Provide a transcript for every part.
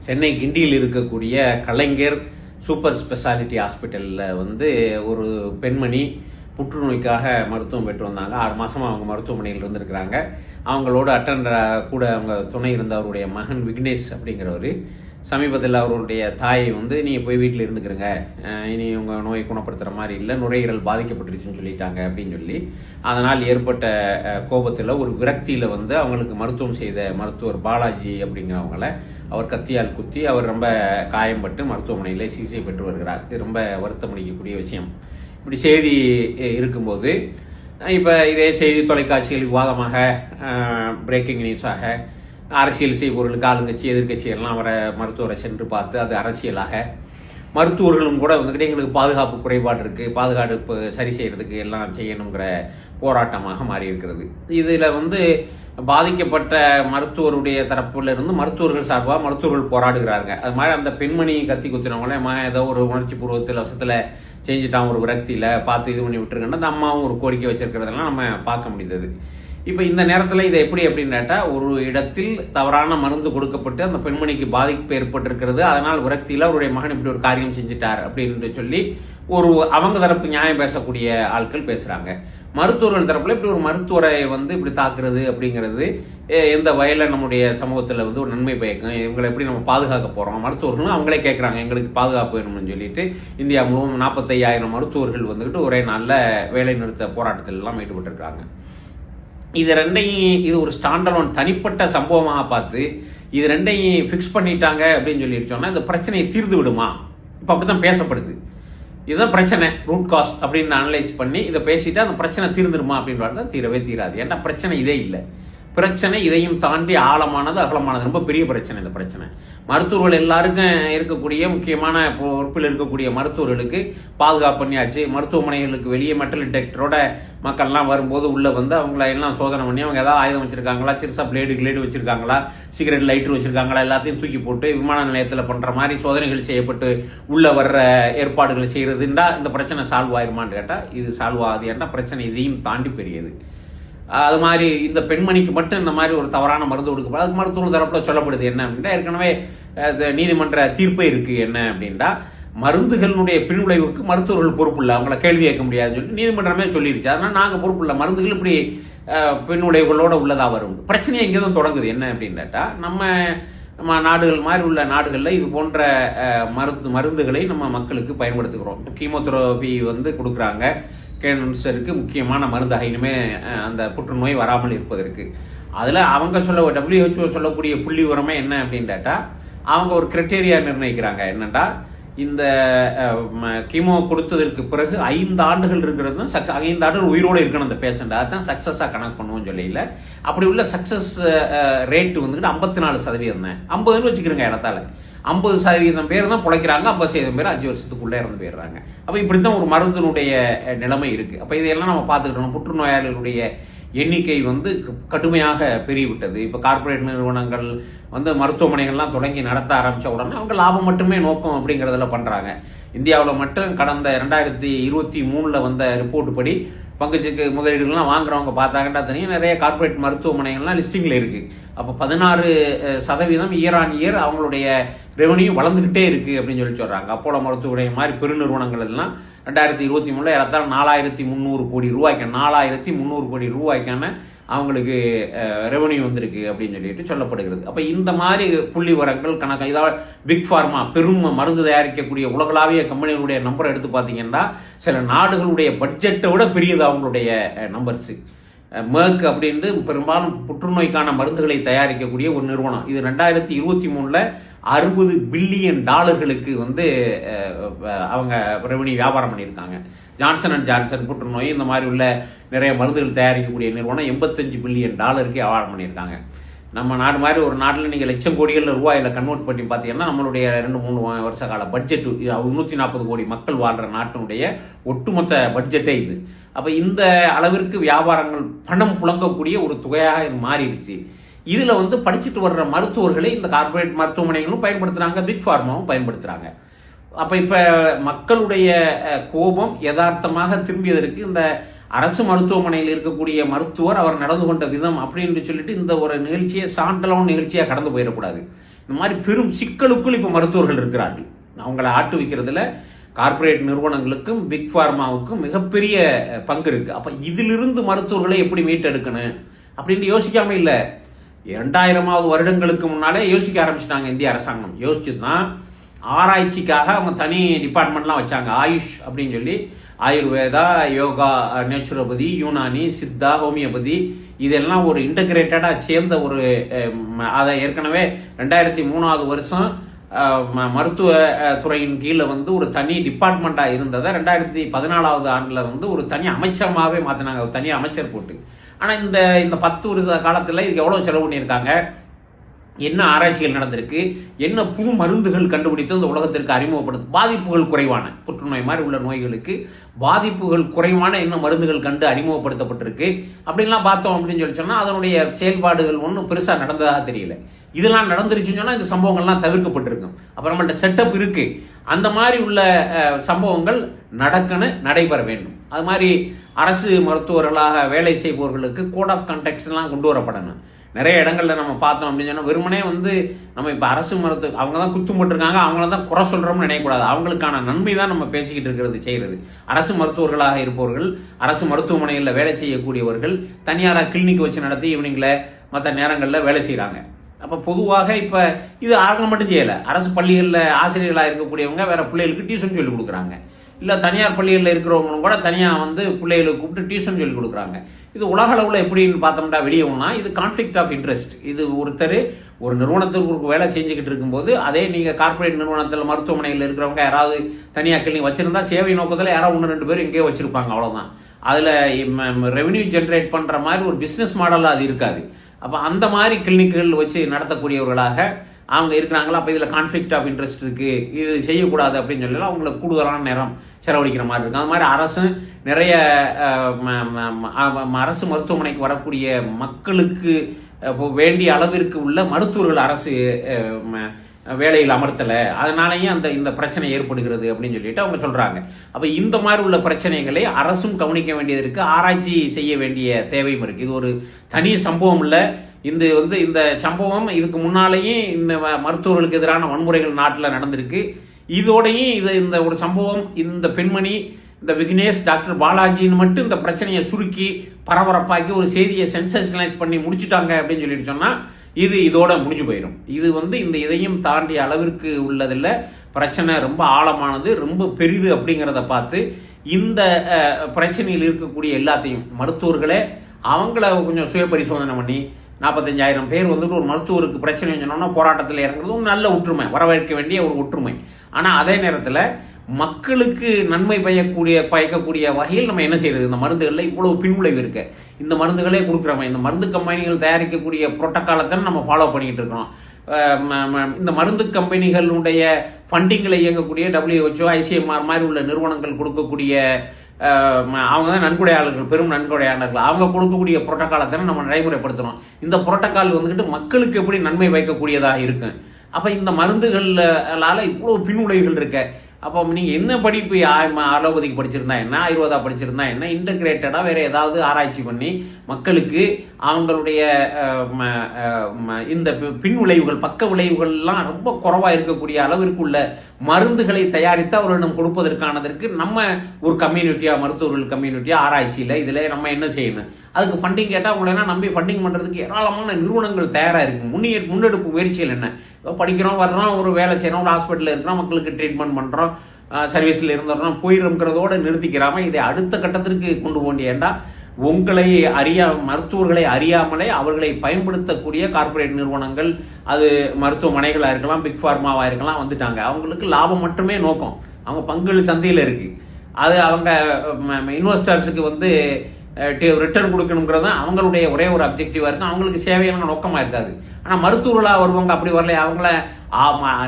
சென்னை கிண்டியில் இருக்கக்கூடிய கலைஞர் super speciality ஹாஸ்பிட்டலில் வந்து ஒரு பெண்மணி புற்றுநோய்க்காக மருத்துவம் பெற்று வந்தாங்க. 6 மாதமாக அவங்க மருத்துவமனையில் இருந்திருக்கிறாங்க. அவங்களோட அட்டெண்டராக கூட அவங்க துணை இருந்த அவருடைய மகன் விக்னேஷ் அப்படிங்கிறவர் சமீபத்தில் அவருடைய தாயை வந்து நீங்கள் போய் வீட்டில் இருந்துக்கிறங்க, இனி உங்கள் நோயை குணப்படுத்துகிற மாதிரி இல்லை, நுரையீரல் பாதிக்கப்பட்டுருச்சுன்னு சொல்லிட்டாங்க அப்படின்னு சொல்லி அதனால் ஏற்பட்ட கோபத்தில் ஒரு விரக்தியில் வந்து அவங்களுக்கு மருத்துவம் செய்த மருத்துவர் பாலாஜி அப்படிங்கிறவங்கள அவர் கத்தியால் குத்தி அவர் ரொம்ப காயம்பட்டு மருத்துவமனையில் சிகிச்சை பெற்று வருகிறார். இது ரொம்ப வருத்தம் அளிக்கக்கூடிய விஷயம். இப்படி செய்தி இருக்கும்போது இப்போ இதே செய்தி தொலைக்காட்சிகள் விவாதமாக பிரேக்கிங் நியூஸாக அரசியல் செய்பவர்களுக்கு ஆளுங்கட்சி எதிர்கட்சி எல்லாம் அவரை மருத்துவரை சென்று பார்த்து அது அரசியலாக மருத்துவர்களும் கூட வந்துக்கிட்டு எங்களுக்கு பாதுகாப்பு குறைபாடு இருக்குது, பாதுகாப்பு சரி செய்கிறதுக்கு எல்லாம் செய்யணுங்கிற போராட்டமாக மாறி இருக்கிறது. இதில் வந்து பாதிக்கப்பட்ட மருத்துவருடைய தரப்புல இருந்து மருத்துவர்கள் சார்பாக மருத்துவர்கள் போராடுகிறாங்க. அது மாதிரி அந்த பெண்மணி கத்தி குத்தினவங்களே ஏதோ ஒரு உணர்ச்சி பூர்வத்தில் வசத்தில் செஞ்சுட்டான், ஒரு விரக்தியில் பார்த்து இது பண்ணி விட்டுருங்கன்னா அந்த அம்மாவும் ஒரு கோரிக்கை வச்சிருக்கிறதெல்லாம் நம்ம பார்க்க முடிந்தது. இப்போ இந்த நேரத்தில் இதை எப்படி அப்படின்னு கேட்டால், ஒரு இடத்தில் தவறான மருந்து கொடுக்கப்பட்டு அந்த பெண்மணிக்கு பாதிப்பு ஏற்பட்டிருக்கிறது, அதனால் விரக்தியில் அவருடைய மகன் இப்படி ஒரு காரியம் செஞ்சுட்டார் அப்படின்னு சொல்லி ஒரு அவங்க தரப்பு நியாயம் பேசக்கூடிய ஆட்கள் பேசுகிறாங்க. மருத்துவர்கள் தரப்பில் இப்படி ஒரு மருத்துவரை வந்து இப்படி தாக்குறது அப்படிங்கிறது எந்த வகையில் நம்முடைய சமூகத்தில் வந்து ஒரு நன்மை பயக்கும், இவங்களை எப்படி நம்ம பாதுகாக்க போகிறோம், மருத்துவர்களும் அவங்களே கேட்குறாங்க எங்களுக்கு பாதுகாப்பு வேணும்னு சொல்லிட்டு இந்தியா முழுவதும் 45,000 மருத்துவர்கள் வந்துக்கிட்டு ஒரே நாளில் வேலை நிறுத்த போராட்டத்தில் எல்லாம் ஈடுபட்டிருக்காங்க. இது ரெண்டையும் இது ஒரு ஸ்டாண்டலோன் தனிப்பட்ட சம்பவமாக பார்த்து இது ரெண்டையும் ஃபிக்ஸ் பண்ணிட்டாங்க அப்படின்னு சொல்லிட்டு சொன்னால் இந்த பிரச்சனையை தீர்ந்து விடுமா? இப்போ அப்படி தான் பேசப்படுது. இதுதான் பிரச்சனை, ரூட் காஸ் அப்படின்னு அனலைஸ் பண்ணி இதை பேசிட்டு அந்த பிரச்சனை தீர்ந்துடுமா அப்படின்னு தான் தீரவே தீராது. ஏன்னா பிரச்சனை இதே இல்லை. பிரச்சனை இதையும் தாண்டி ஆழமானது, அகலமானது, ரொம்ப பெரிய பிரச்சனை. இந்த பிரச்சனை மருத்துவர்கள் எல்லாருக்கும் இருக்கக்கூடிய முக்கியமான பொறுப்பில் இருக்கக்கூடிய மருத்துவர்களுக்கு பாதுகாப்பு பண்ணியாச்சு. மருத்துவமனைகளுக்கு வெளியே மெட்டல் டிடெக்டரோட மக்கள்லாம் வரும்போது உள்ளே வந்து அவங்கள எல்லாம் சோதனை பண்ணி அவங்க ஏதாவது ஆயுதம் வச்சுருக்காங்களா, சிறுசா பிளேடு வச்சுருக்காங்களா, சிகரெட் லைட்டர் வச்சுருக்காங்களா, எல்லாத்தையும் தூக்கி போட்டு விமான நிலையத்தில் பண்ணுற மாதிரி சோதனைகள் செய்யப்பட்டு உள்ளே வர்ற ஏற்பாடுகள் செய்கிறதுண்டா இந்த பிரச்சனை சால்வ் ஆயிருமான்னு கேட்டால் இது சால்வ் ஆகுது. ஏன்னா பிரச்சனை இதையும் தாண்டி பெரியது. அது மாதிரி இந்த பெண்மணிக்கு மட்டும் இந்த மாதிரி ஒரு தவறான மருந்து கொடுக்கப்படும். அது மருத்துவ தரப்பில் சொல்லப்படுது என்ன அப்படின்னா, ஏற்கனவே நீதிமன்ற தீர்ப்பே இருக்குது என்ன அப்படின்னா, மருந்துகளுடைய பின்விளைவுக்கு மருத்துவர்கள் பொறுப்பு இல்லை, அவங்கள கேள்வி கேட்க முடியாதுன்னு சொல்லி நீதிமன்றமே சொல்லிடுச்சு. அதனால் நாங்கள் பொறுப்பு இல்லை, மருந்துகள் இப்படி பின்விளைவுகளோடு உள்ளதாக வரும். பிரச்சனையை இங்கே தான் தொடங்குது. என்ன அப்படின்னு கேட்டால், நம்ம நாடுகள் மாதிரி உள்ள நாடுகளில் இது போன்ற மருந்துகளை நம்ம மக்களுக்கு பயன்படுத்துகிறோம். கீமோதெரபி வந்து கொடுக்குறாங்க, கேன்சருக்கு முக்கியமான மருந்தாக இனிமே அந்த புற்றுநோய் வராமல் இருப்பதற்கு. அதில் அவங்க WHO சொல்லக்கூடிய புள்ளி உரமே என்ன அப்படின்னு கேட்டால், அவங்க ஒரு கிரைட்டீரியா நிர்ணயிக்கிறாங்க. என்னென்னா, இந்த கீமோ கொடுத்ததற்கு பிறகு 5 ஆண்டுகள் இருக்கிறது தான் 5 ஆண்டுகள் உயிரோடு இருக்கணும் அந்த பேஷண்ட், அதுதான் சக்ஸஸாக கணக்கு பண்ணுவோம்னு சொல்லியில் அப்படி உள்ள சக்ஸஸ் ரேட்டு வந்துக்கிட்டு 54% தான். 50ன்னு வச்சுக்கிறோங்க இடத்தால. 50% பேர் தான் பிழைக்கிறாங்க, 50% பேர் 5 வருஷத்துக்குள்ளே இறந்து போயிடுறாங்க. அப்போ இப்படி தான் ஒரு மருந்தினுடைய நிலைமை இருக்குது. அப்போ இதையெல்லாம் நம்ம பார்த்துக்கிட்டோம். புற்றுநோயாளிகளுடைய எண்ணிக்கை வந்து கடுமையாக பெருகிவிட்டது. இப்போ கார்ப்பரேட் நிறுவனங்கள் வந்து மருத்துவமனைகள்லாம் தொடங்கி நடத்த ஆரம்பித்த உடனே அவங்க லாபம் மட்டுமே நோக்கம் அப்படிங்கிறதுல பண்ணுறாங்க. இந்தியாவில் மட்டும் கடந்த 2023 வந்த ரிப்போர்ட் படி பங்குச்சீட்டு முதலீடுகள்லாம் வாங்குறவங்க பார்த்தாங்கன்னா தெரியும், நிறைய கார்ப்பரேட் மருத்துவமனைகள்லாம் லிஸ்டிங்கில் இருக்குது. அப்போ 16% இயர் ஆன் இயர் அவங்களுடைய ரெவன்யூ வளர்ந்துக்கிட்டே இருக்குது அப்படின்னு சொல்லி சொல்கிறாங்க. அப்போலோ மருத்துவமனை மாதிரி பெருநிறுவனங்கள் எல்லாம் 2023 ஏறத்தாழ 4,300 கோடி ரூபாய்க்கான 4,300 கோடி ரூபாய்க்கான அவங்களுக்கு ரெவன்யூ வந்திருக்கு அப்படின்னு சொல்லிட்டு சொல்லப்படுகிறது. அப்போ இந்த மாதிரி புள்ளி விவரங்கள் கணக்கு இதாவது பிக் ஃபார்மா பெரும் மருந்து தயாரிக்கக்கூடிய உலகளாவிய கம்பெனிகளுடைய நம்பரை எடுத்து பார்த்தீங்கன்னா சில நாடுகளுடைய பட்ஜெட்டை விட பெரியது அவங்களுடைய நம்பர்ஸு. மேர்க் அப்படின்ட்டு பெரும்பாலும் புற்றுநோய்க்கான மருந்துகளை தயாரிக்கக்கூடிய ஒரு நிறுவனம். இது 2023 $60 பில்லியன் வந்து அவங்க ரெவன்யூ வியாபாரம் பண்ணியிருக்காங்க. ஜான்சன் புற்றுநோய் இந்த மாதிரி உள்ள நிறைய மருந்துகள் தயாரிக்கக்கூடிய நிறுவனம் $85 பில்லியன் வியாபாரம் பண்ணியிருக்காங்க. நம்ம நாடு மாதிரி ஒரு நாட்டில் நீங்கள் லட்சம் கோடிகள் ரூபாயில் கன்வெர்ட் பண்ணி பார்த்தீங்கன்னா நம்மளுடைய 2-3 வருஷ கால பட்ஜெட்டு 140 கோடி மக்கள் வாழ்கிற நாட்டினுடைய ஒட்டுமொத்த பட்ஜெட்டே இது. அப்போ இந்த அளவிற்கு வியாபாரங்கள் பணம் புழங்கக்கூடிய ஒரு தொகையாக இது மாறிடுச்சு. இதில் வந்து படிச்சுட்டு வர்ற மருத்துவர்களை இந்த கார்ப்பரேட் மருத்துவமனைகளும் பயன்படுத்துகிறாங்க, பிக் ஃபார்மாவும் பயன்படுத்துகிறாங்க. அப்போ இப்போ மக்களுடைய கோபம் யதார்த்தமாக திரும்பியதற்கு இந்த அரசு மருத்துவமனையில் இருக்கக்கூடிய மருத்துவர் அவர் நடந்து கொண்ட விதம் அப்படின்னு சொல்லிட்டு இந்த ஒரு நிகழ்ச்சியை சாண்டலான நிகழ்ச்சியாக கடந்து போயிடக்கூடாது. இந்த மாதிரி பெரும் சிக்கலுக்குள் இப்போ மருத்துவர்கள் இருக்கிறார்கள். அவங்கள ஆட்டு வைக்கிறதுல கார்ப்பரேட் நிறுவனங்களுக்கும் பிக் ஃபார்மாவுக்கும் மிகப்பெரிய பங்கு இருக்கு. அப்போ இதிலிருந்து மருத்துவர்களை எப்படி மீட்டெடுக்கணும் அப்படின்னு யோசிக்காம இல்லை, 2000வது வருடங்களுக்கு முன்னாலே யோசிக்க ஆரம்பிச்சிட்டாங்க. இந்திய அரசாங்கம் யோசிச்சு தான் ஆராய்ச்சிக்காக அவங்க தனி டிபார்ட்மெண்ட்லாம் வச்சாங்க. ஆயுஷ் அப்படின்னு சொல்லி ஆயுர்வேதா, யோகா, நேச்சுரோபதி, யூனானி, சித்தா, ஹோமியோபதி இதெல்லாம் ஒரு இன்டகிரேட்டடாக சேர்ந்த ஒரு அதை ஏற்கனவே 2003வது வருஷம் மருத்துவ துறையின் கீழே வந்து ஒரு தனி டிபார்ட்மெண்ட்டாக இருந்ததை 2014வது ஆண்டில் வந்து ஒரு தனி அமைச்சமாகவே மாற்றினாங்க, ஒரு தனி அமைச்சர் போட்டு. ஆனால் இந்த 10 வருஷ காலத்தில் இதுக்கு எவ்வளோ செலவு பண்ணியிருக்காங்க, என்ன ஆராய்ச்சிகள் நடந்திருக்கு, என்ன புது மருந்துகள் கண்டுபிடித்து இந்த உலகத்திற்கு அறிமுகப்படுத்து, பாதிப்புகள் குறைவான புற்றுநோய் மாதிரி உள்ள நோய்களுக்கு பாதிப்புகள் குறைவான என்ன மருந்துகள் கண்டு அறிமுகப்படுத்தப்பட்டிருக்கு அப்படின்லாம் பார்த்தோம் அப்படின்னு சொல்லி சொன்னால் அதனுடைய செயல்பாடுகள் ஒன்றும் பெருசாக நடந்ததாக தெரியல. இதெல்லாம் நடந்துருச்சுன்னு சொன்னால் இந்த சம்பவங்கள்லாம் தவிர்க்கப்பட்டிருக்கும். அப்போ நம்மள்ட்ட செட்டப் இருக்குது. அந்த மாதிரி உள்ள சம்பவங்கள் நடைபெற வேண்டும். அது மாதிரி அரசு மருத்துவர்களாக வேலை செய்பவர்களுக்கு கோட் ஆஃப் கண்டக்ட்ஸ்லாம் கொண்டு வரப்படணும். நிறைய இடங்கள்ல நம்ம பார்த்தோம் அப்படின்னு சொன்னால் வெறுமனே வந்து நம்ம இப்போ அரசு மருத்துவ அவங்க தான் குத்துப்பட்டுருக்காங்க, அவங்கள தான் குறை சொல்கிறோம்னு நினைக்கக்கூடாது. அவங்களுக்கான நன்மை தான் நம்ம பேசிக்கிட்டு இருக்கிறது செய்கிறது. அரசு மருத்துவர்களாக இருப்பவர்கள், அரசு மருத்துவமனைகளில் வேலை செய்யக்கூடியவர்கள் தனியாராக கிளினிக் வச்சு நடத்தி ஈவினிங்கில் மற்ற நேரங்களில் வேலை செய்கிறாங்க. அப்போ பொதுவாக இப்போ இது அவங்க மட்டும் செய்யலை, அரசு பள்ளிகளில் ஆசிரியர்களாக இருக்கக்கூடியவங்க வேற பிள்ளைகளுக்கு டியூஷன் சொல்லி கொடுக்குறாங்க. இல்லை தனியார் பள்ளிகளில் இருக்கிறவங்களும் கூட தனியாக வந்து பிள்ளைகளுக்கு கூப்பிட்டு டியூஷன் சொல்லி கொடுக்குறாங்க. இது உலக அளவில் எப்படின்னு பார்த்தோம்னா வெளியேனா இது கான்ஃப்ளிக்ட் ஆஃப் இன்ட்ரெஸ்ட். இது ஒருத்தர் ஒரு நிறுவனத்துக்கு வேலை செஞ்சுக்கிட்டு இருக்கும்போது அதே நீங்கள் கார்ப்பரேட் நிறுவனத்தில் மருத்துவமனையில் இருக்கிறவங்க யாராவது தனியாக கிளினிக் வச்சுருந்தா சேவை நோக்கத்தில் யாராவது 1-2 பேர் எங்கேயோ வச்சுருப்பாங்க, அவ்வளோதான். அதில் ரெவென்யூ ஜென்ரேட் பண்ணுற மாதிரி ஒரு பிஸ்னஸ் மாடலாக அது இருக்காது. அப்போ அந்த மாதிரி கிளினிக்குகள் வச்சு நடத்தக்கூடியவர்களாக அவங்க இருக்கிறாங்களா, அப்போ இதில் கான்ஃப்ளிக்ட் ஆஃப் இன்ட்ரெஸ்ட் இருக்குது, இது செய்யக்கூடாது அப்படின்னு சொல்லலாம். அவங்களுக்கு கூடுதலான நேரம் செலவழிக்கிற மாதிரி இருக்கும். அது மாதிரி அரசு நிறைய அரசு மருத்துவமனைக்கு வரக்கூடிய மக்களுக்கு வேண்டிய அளவிற்கு உள்ள மருத்துவர்கள் அரசு வேலையில் அமர்த்தலை, அதனாலேயும் இந்த பிரச்சனை ஏற்படுகிறது அப்படின்னு சொல்லிட்டு அவங்க சொல்கிறாங்க. அப்போ இந்த மாதிரி உள்ள பிரச்சனைகளை அரசும் கவனிக்க வேண்டியது இருக்குது, ஆராய்ச்சி செய்ய வேண்டிய தேவையும் இருக்குது. இது ஒரு தனி சம்பவம் இல்லை. இந்த சம்பவம் இதுக்கு முன்னாலேயும் இந்த மருத்துவர்களுக்கு எதிரான வன்முறைகள் நாட்டில் நடந்திருக்கு. இதோடையும் இந்த ஒரு சம்பவம், இந்த பெண்மணி, இந்த விக்னேஷ், டாக்டர் பாலாஜின்னு மட்டும் இந்த பிரச்சனையை சுருக்கி பரபரப்பாக்கி ஒரு செய்தியை சென்சேஷனலைஸ் பண்ணி முடிச்சுட்டாங்க அப்படின்னு சொல்லிட்டு சொன்னால் இதோட முடிஞ்சு போயிடும். இது இந்த இதையும் தாண்டிய அளவிற்கு உள்ளதில்லை. பிரச்சனை ரொம்ப ஆழமானது, ரொம்ப பெரிது அப்படிங்கிறத பார்த்து இந்த பிரச்சனையில் இருக்கக்கூடிய எல்லாத்தையும் மருத்துவர்களே அவங்கள கொஞ்சம் சுய பரிசோதனை பண்ணி 45,000 பேர் வந்துட்டு ஒரு மருத்துவருக்கு பிரச்சனை சொன்னோம்னா போராட்டத்தில் இறங்குறதும் நல்ல ஒற்றுமை, வரவேற்க வேண்டிய ஒரு ஒற்றுமை. ஆனால் அதே நேரத்தில் மக்களுக்கு நன்மை பயக்கக்கூடிய வகையில் நம்ம என்ன செய்யறது? இந்த மருந்துகளில் இவ்வளவு பின்விளைவு இருக்கு, இந்த மருந்துகளே கொடுக்குறோம், இந்த மருந்து கம்பெனிகள் தயாரிக்கக்கூடிய புரோட்டோக்காலை நம்ம ஃபாலோ பண்ணிக்கிட்டு இருக்கிறோம். இந்த மருந்து கம்பெனிகளுடைய ஃபண்டிங்களை இயங்கக்கூடிய WHO, ICMR மாதிரி உள்ள நிறுவனங்கள் கொடுக்கக்கூடிய அவங்க தான் நன்கொடையாளர்கள், பெரும் நன்கொடையாளர்கள். அவங்க கொடுக்கக்கூடிய புரோட்டோக்காலை நம்ம நடைமுறைப்படுத்துகிறோம். இந்த புரோட்டோக்கால் வந்துக்கிட்டு மக்களுக்கு எப்படி நன்மை வைக்கக்கூடியதாக இருக்கு. அப்போ இந்த மருந்துகளால் இவ்வளோ பின்விளைவுகள் இருக்கு. அப்போ நீங்கள் என்ன படிப்பு அலோபதிக்கு படிச்சிருந்தா என்ன, ஆயுர்வேதா படிச்சிருந்தா என்ன, இன்டகிரேட்டடாக வேறு ஏதாவது ஆராய்ச்சி பண்ணி மக்களுக்கு அவங்களுடைய இந்த பின்விளைவுகள், பக்க விளைவுகள்லாம் ரொம்ப குறைவாக இருக்கக்கூடிய அளவிற்கு உள்ள மருந்துகளை தயாரித்து அவர்களிடம் கொடுப்பதற்கானதற்கு நம்ம ஒரு கம்யூனிட்டியாக, மருத்துவர்கள் கம்யூனிட்டியாக ஆராய்ச்சியில் இதில் நம்ம என்ன செய்யணும்? அதுக்கு ஃபண்டிங் கேட்டால் அவங்கள நம்பி ஃபண்டிங் பண்ணுறதுக்கு ஏராளமான நிறுவனங்கள் தயாராக இருக்குது. முன்னெடுப்பு முயற்சிகள் என்ன? படிக்கிறோம், வர்றோம், ஒரு வேலை செய்கிறோம், ஒரு ஹாஸ்பிட்டலில் இருக்கிறோம், மக்களுக்கு ட்ரீட்மெண்ட் பண்ணுறோம், சர்வீஸில் இருந்துடுறோம், போயிருக்கிறதோடு நிறுத்திக்கிறாமல் இதை அடுத்த கட்டத்திற்கு கொண்டு போண்டியேண்டா உங்களை மருத்துவர்களை அறியாமலே அவர்களை பயன்படுத்தக்கூடிய கார்ப்பரேட் நிறுவனங்கள், அது மருத்துவமனைகளாக இருக்கலாம், பிக் ஃபார்மாவாக இருக்கலாம், வந்துட்டாங்க. அவங்களுக்கு லாபம் மட்டுமே நோக்கம், அவங்க பங்குகள் சந்தையில் இருக்குது. அது அவங்க இன்வெஸ்டர்ஸுக்கு ரிட்டர்ன் கொடுக்கணுங்கிறது அவங்களுடைய ஒரே ஒரு அப்ஜெக்டிவாக இருக்கும். அவங்களுக்கு சேவையான நோக்கமாக இருக்காது. ஆனால் மருத்துவர்களாக வருவாங்க அப்படி வரல. அவங்கள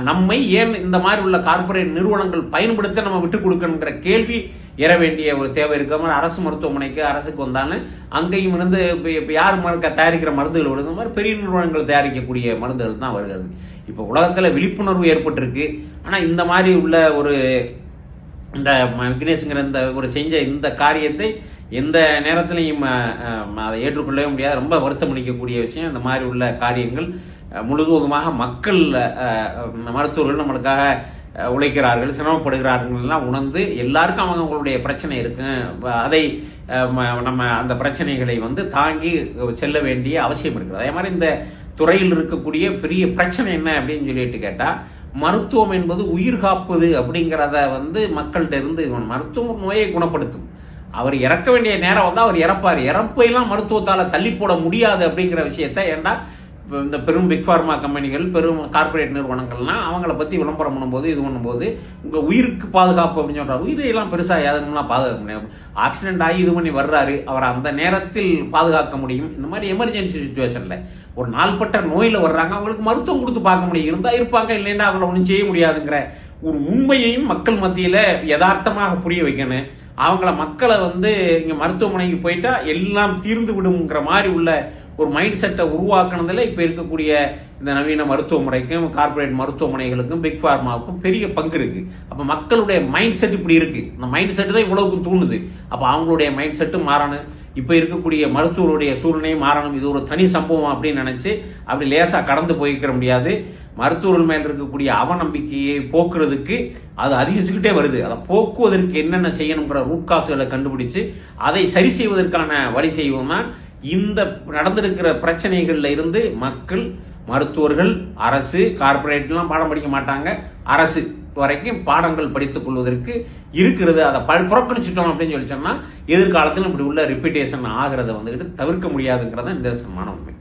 நம்மை ஏன் இந்த மாதிரி உள்ள கார்ப்பரேட் நிறுவனங்கள் பயன்படுத்த நம்ம விட்டு கொடுக்கணுங்கிற கேள்வி எற வேண்டிய ஒரு தேவை இருக்க மாதிரி அரசு மருத்துவமனைக்கு அரசுக்கு வந்தாலும் அங்கேயும் இருந்து இப்போ யார் தயாரிக்கிற மருந்துகள் வருது, இந்த மாதிரி பெரிய நிறுவனங்கள் தயாரிக்கக்கூடிய மருந்துகள் தான் வருகிறது. இப்போ உலகத்தில் விழிப்புணர்வு ஏற்பட்டிருக்கு. ஆனால் இந்த மாதிரி உள்ள ஒரு இந்த விக்னேஷுங்கிற செஞ்ச இந்த காரியத்தை எந்த நேரத்திலையும் அதை ஏற்றுக்கொள்ளவே முடியாது. ரொம்ப வருத்தம் அளிக்கக்கூடிய விஷயம். இந்த மாதிரி உள்ள காரியங்கள் முழுவதுமாக மக்கள் மருத்துவர்கள் நம்மளுக்காக உழைக்கிறார்கள், சிரமப்படுகிறார்கள்லாம் உணர்ந்து எல்லாருக்கும் அவங்களுடைய பிரச்சனை இருக்கு, அதை நம்ம அந்த பிரச்சனைகளை வந்து தாங்கி செல்ல வேண்டிய அவசியம் இருக்குது. அதே மாதிரி இந்த துறையில் இருக்கக்கூடிய பெரிய பிரச்சனை என்ன அப்படின்னு சொல்லிட்டு கேட்டால், மருத்துவம் என்பது உயிர் காப்பது அப்படிங்கிறத வந்து மக்கள்கிட்ட இருந்து மருத்துவம் நோயை குணப்படுத்தும். அவர் இறக்க வேண்டிய நேரம் வந்து அவர் இறப்பார். இறப்பையெல்லாம் மருத்துவத்தால் தள்ளி போட முடியாது அப்படிங்கிற விஷயத்த ஏண்டா இந்த பெரும் பிக் ஃபார்மா கம்பெனிகள், பெரும் கார்பரேட் நிறுவனங்கள்லாம் அவங்கள பற்றி விளம்பரம் பண்ணும்போது இது பண்ணும்போது உங்கள் உயிருக்கு பாதுகாப்பு அப்படின்னு சொல்கிறாங்க. உயிரையெல்லாம் பெருசாக யாருன்னா பாதுகாக்க முடியும். ஆக்சிடென்ட் ஆகி இது பண்ணி வர்றாரு, அவரை அந்த நேரத்தில் பாதுகாக்க முடியும். இந்த மாதிரி எமர்ஜென்சி சுச்சுவேஷனில் ஒரு நாள்பட்ட நோயில் வர்றாங்க, அவங்களுக்கு மருத்துவம் கொடுத்து பார்க்க முடியும். இருந்தால் இருப்பாங்க, இல்லைன்னா அவங்கள ஒன்றும் செய்ய முடியாதுங்கிற ஒரு உண்மையையும் மக்கள் மத்தியில் யதார்த்தமாக புரிய வைக்கணும். அவங்கள மக்களை வந்து இங்கே மருத்துவமனைக்கு போயிட்டா எல்லாம் தீர்ந்து விடுங்கிற மாதிரி உள்ள ஒரு மைண்ட் செட்டை உருவாக்குனதில் இப்போ இருக்கக்கூடிய இந்த நவீன மருத்துவ முறைக்கும் கார்பரேட் மருத்துவமனைகளுக்கும் பிக் ஃபார்மாவுக்கும் பெரிய பங்கு இருக்குது. அப்போ மக்களுடைய மைண்ட் செட் இப்படி இருக்குது. இந்த மைண்ட் செட்டு தான் இவ்வளவுக்கும் தூண்டுது. அப்போ அவங்களுடைய மைண்ட் செட்டும் மாறணும், இப்போ இருக்கக்கூடிய மருத்துவருடைய சூழ்நிலையும் மாறணும். இது ஒரு தனி சம்பவம் அப்படின்னு நினச்சி அப்படி லேசாக கடந்து போய்க்கிற முடியாது. மருத்துவர்கள் மேல் இருக்கக்கூடிய அவநம்பிக்கையை போக்குறதுக்கு அது அதிகரிச்சுக்கிட்டே வருது. அதை போக்குவதற்கு என்னென்ன செய்யணுங்கிற ரூட் காசுகளை கண்டுபிடிச்சு அதை சரி செய்வதற்கான வழி செய்வோம் தான் இந்த நடந்திருக்கிற பிரச்சனைகள்ல இருந்து மக்கள், மருத்துவர்கள், அரசு, கார்பரேட்லாம் பாடம் படிக்க மாட்டாங்க. அரசு வரைக்கும் பாடங்கள் படித்துக் கொள்வதற்கு இருக்கிறது. அதை புறக்கணிச்சிட்டோம் அப்படின்னு சொல்லி சொன்னா எதிர்காலத்தில் இப்படி உள்ள ரிப்பீட்டேஷன் ஆகிறத வந்துக்கிட்டு தவிர்க்க முடியாதுங்கிறத நிதர்சனமான உண்மை.